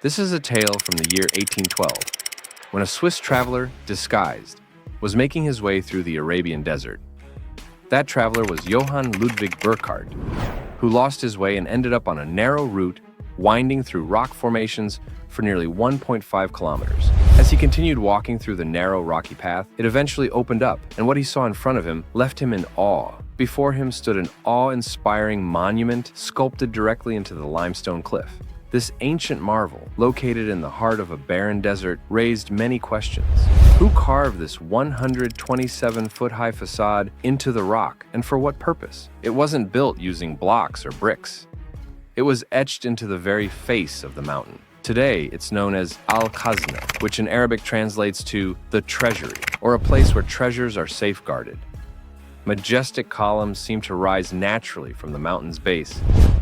This is a tale from the year 1812, when a Swiss traveler, disguised, was making his way through the Arabian desert. That traveler was Johann Ludwig Burckhardt, who lost his way and ended up on a narrow route winding through rock formations for nearly 1.5 kilometers. As he continued walking through the narrow, rocky path, it eventually opened up, and what he saw in front of him left him in awe. Before him stood an awe-inspiring monument sculpted directly into the limestone cliff. This ancient marvel, located in the heart of a barren desert, raised many questions. Who carved this 127-foot-high facade into the rock, and for what purpose? It wasn't built using blocks or bricks. It was etched into the very face of the mountain. Today, it's known as Al-Khazna, which in Arabic translates to the Treasury, or a place where treasures are safeguarded. Majestic columns seem to rise naturally from the mountain's base,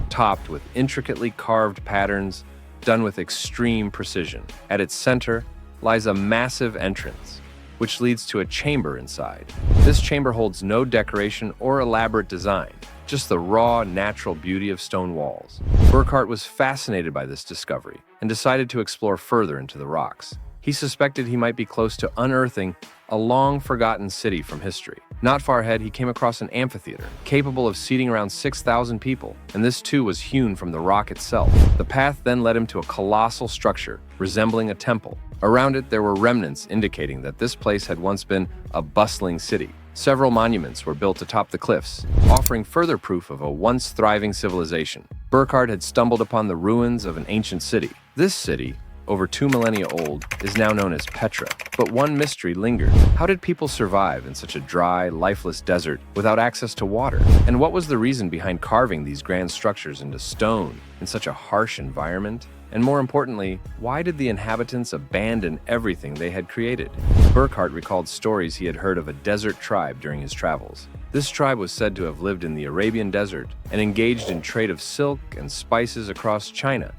topped with intricately carved patterns done with extreme precision. At its center lies a massive entrance, which leads to a chamber inside. This chamber holds no decoration or elaborate design, just the raw, natural beauty of stone walls. Burckhardt was fascinated by this discovery and decided to explore further into the rocks. He suspected he might be close to unearthing a long-forgotten city from history. Not far ahead, he came across an amphitheater, capable of seating around 6,000 people, and this too was hewn from the rock itself. The path then led him to a colossal structure, resembling a temple. Around it, there were remnants indicating that this place had once been a bustling city. Several monuments were built atop the cliffs, offering further proof of a once thriving civilization. Burckhardt had stumbled upon the ruins of an ancient city. This city, over 2 millennia old, is now known as Petra. But one mystery lingered. How did people survive in such a dry, lifeless desert without access to water? And what was the reason behind carving these grand structures into stone in such a harsh environment? And more importantly, why did the inhabitants abandon everything they had created? Burckhardt recalled stories he had heard of a desert tribe during his travels. This tribe was said to have lived in the Arabian desert and engaged in trade of silk and spices across China,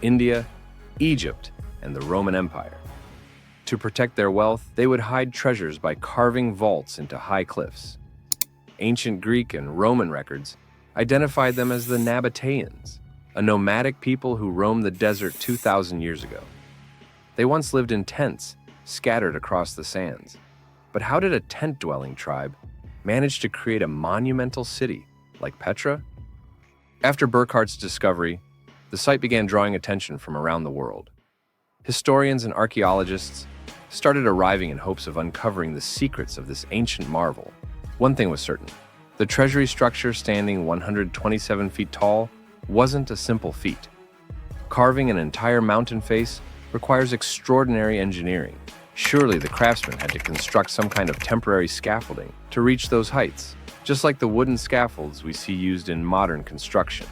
India, Egypt, and the Roman Empire. To protect their wealth, they would hide treasures by carving vaults into high cliffs. Ancient Greek and Roman records identified them as the Nabateans, a nomadic people who roamed the desert 2,000 years ago. They once lived in tents, scattered across the sands. But how did a tent-dwelling tribe manage to create a monumental city like Petra? After Burckhardt's discovery, the site began drawing attention from around the world. Historians and archaeologists started arriving in hopes of uncovering the secrets of this ancient marvel. One thing was certain: the treasury structure, standing 127 feet tall, wasn't a simple feat. Carving an entire mountain face requires extraordinary engineering. Surely the craftsmen had to construct some kind of temporary scaffolding to reach those heights, just like the wooden scaffolds we see used in modern construction.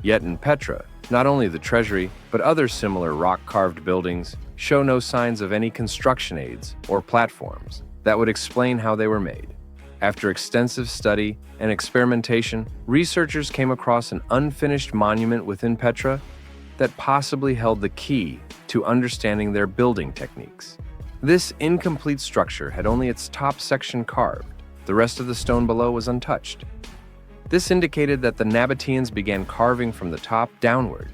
Yet in Petra, not only the treasury, but other similar rock-carved buildings show no signs of any construction aids or platforms that would explain how they were made. After extensive study and experimentation, researchers came across an unfinished monument within Petra that possibly held the key to understanding their building techniques. This incomplete structure had only its top section carved. The rest of the stone below was untouched. This indicated that the Nabateans began carving from the top downward.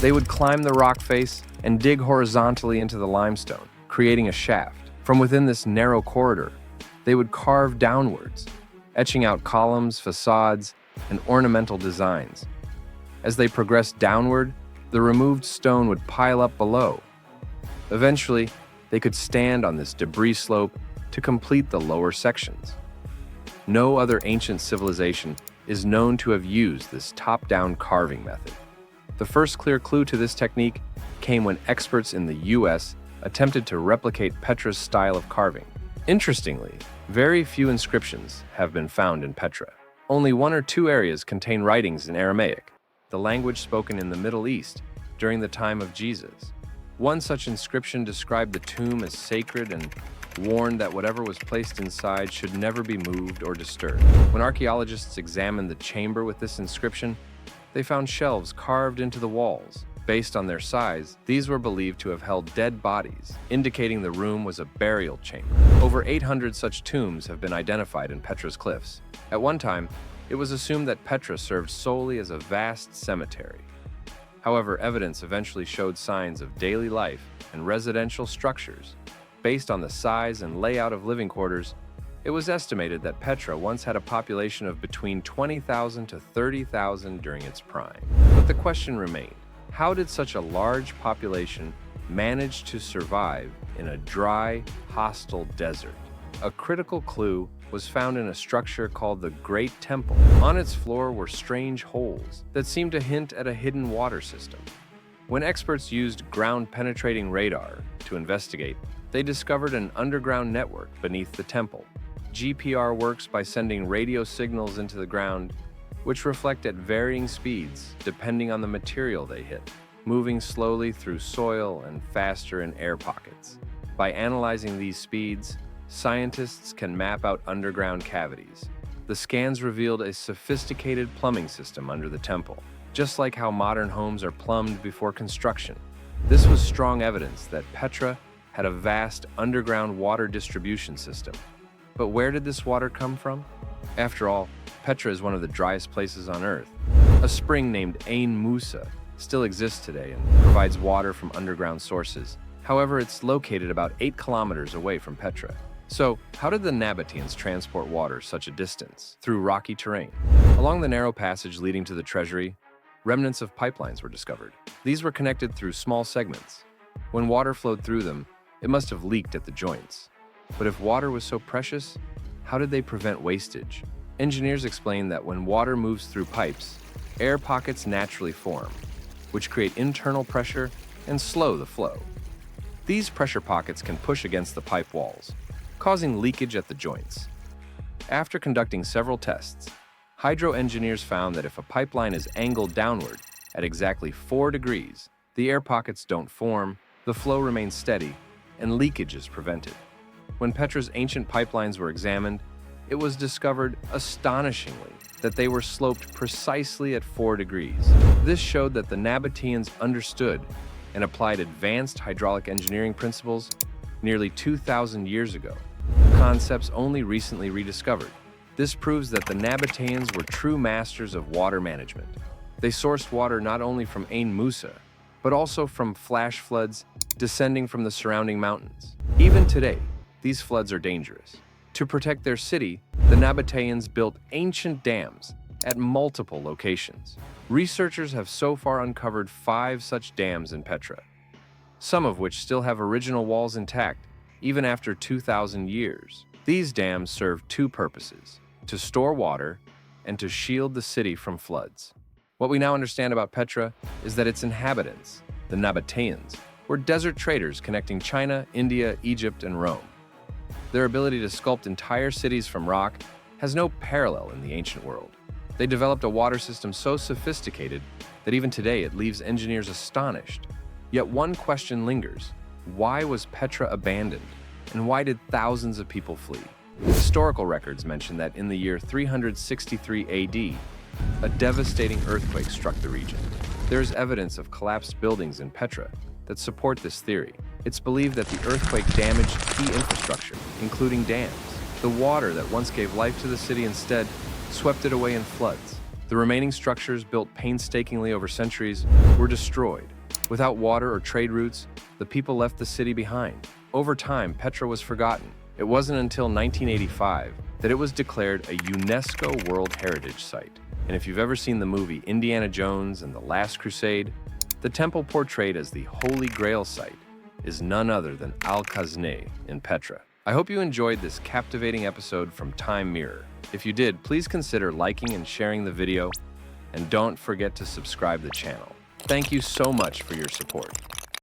They would climb the rock face and dig horizontally into the limestone, creating a shaft. From within this narrow corridor, they would carve downwards, etching out columns, facades, and ornamental designs. As they progressed downward, the removed stone would pile up below. Eventually, they could stand on this debris slope to complete the lower sections. No other ancient civilization is known to have used this top-down carving method. The first clear clue to this technique came when experts in the US attempted to replicate Petra's style of carving. Interestingly, very few inscriptions have been found in Petra. Only 1 or 2 areas contain writings in Aramaic, the language spoken in the Middle East during the time of Jesus. One such inscription described the tomb as sacred and warned that whatever was placed inside should never be moved or disturbed. When archaeologists examined the chamber with this inscription, they found shelves carved into the walls. Based on their size, these were believed to have held dead bodies, indicating the room was a burial chamber. Over 800 such tombs have been identified in Petra's cliffs. At one time, it was assumed that Petra served solely as a vast cemetery. However, evidence eventually showed signs of daily life and residential structures. Based on the size and layout of living quarters, it was estimated that Petra once had a population of between 20,000 to 30,000 during its prime. But the question remained, how did such a large population manage to survive in a dry, hostile desert? A critical clue was found in a structure called the Great Temple. On its floor were strange holes that seemed to hint at a hidden water system. When experts used ground-penetrating radar to investigate, they discovered an underground network beneath the temple. GPR works by sending radio signals into the ground, which reflect at varying speeds depending on the material they hit, moving slowly through soil and faster in air pockets. By analyzing these speeds, scientists can map out underground cavities. The scans revealed a sophisticated plumbing system under the temple, just like how modern homes are plumbed before construction. This was strong evidence that Petra had a vast underground water distribution system. But where did this water come from? After all, Petra is one of the driest places on Earth. A spring named Ain Musa still exists today and provides water from underground sources. However, it's located about 8 kilometers away from Petra. So, how did the Nabateans transport water such a distance? Through rocky terrain. Along the narrow passage leading to the Treasury, remnants of pipelines were discovered. These were connected through small segments. When water flowed through them, it must have leaked at the joints. But if water was so precious, how did they prevent wastage? Engineers explain that when water moves through pipes, air pockets naturally form, which create internal pressure and slow the flow. These pressure pockets can push against the pipe walls, causing leakage at the joints. After conducting several tests, hydro engineers found that if a pipeline is angled downward at exactly 4 degrees, the air pockets don't form, the flow remains steady, and leakage is prevented. When Petra's ancient pipelines were examined, it was discovered, astonishingly, that they were sloped precisely at 4 degrees. This showed that the Nabateans understood and applied advanced hydraulic engineering principles nearly 2,000 years ago, concepts only recently rediscovered. This proves that the Nabateans were true masters of water management. They sourced water not only from Ain Musa, but also from flash floods descending from the surrounding mountains. Even today, these floods are dangerous. To protect their city, the Nabateans built ancient dams at multiple locations. Researchers have so far uncovered 5 such dams in Petra, some of which still have original walls intact, even after 2,000 years. These dams serve 2 purposes: to store water and to shield the city from floods. What we now understand about Petra is that its inhabitants, the Nabateans, were desert traders connecting China, India, Egypt, and Rome. Their ability to sculpt entire cities from rock has no parallel in the ancient world. They developed a water system so sophisticated that even today it leaves engineers astonished. Yet one question lingers: why was Petra abandoned, and why did thousands of people flee? Historical records mention that in the year 363 AD, a devastating earthquake struck the region. There is evidence of collapsed buildings in Petra that support this theory. It's believed that the earthquake damaged key infrastructure, including dams. The water that once gave life to the city instead swept it away in floods. The remaining structures, built painstakingly over centuries, were destroyed. Without water or trade routes, the people left the city behind. Over time, Petra was forgotten. It wasn't until 1985 that it was declared a UNESCO World Heritage Site. And if you've ever seen the movie Indiana Jones and the Last Crusade, the temple portrayed as the Holy Grail site is none other than Al-Khazneh in Petra. I hope you enjoyed this captivating episode from Time Mirror. If you did, please consider liking and sharing the video, and don't forget to subscribe to the channel. Thank you so much for your support.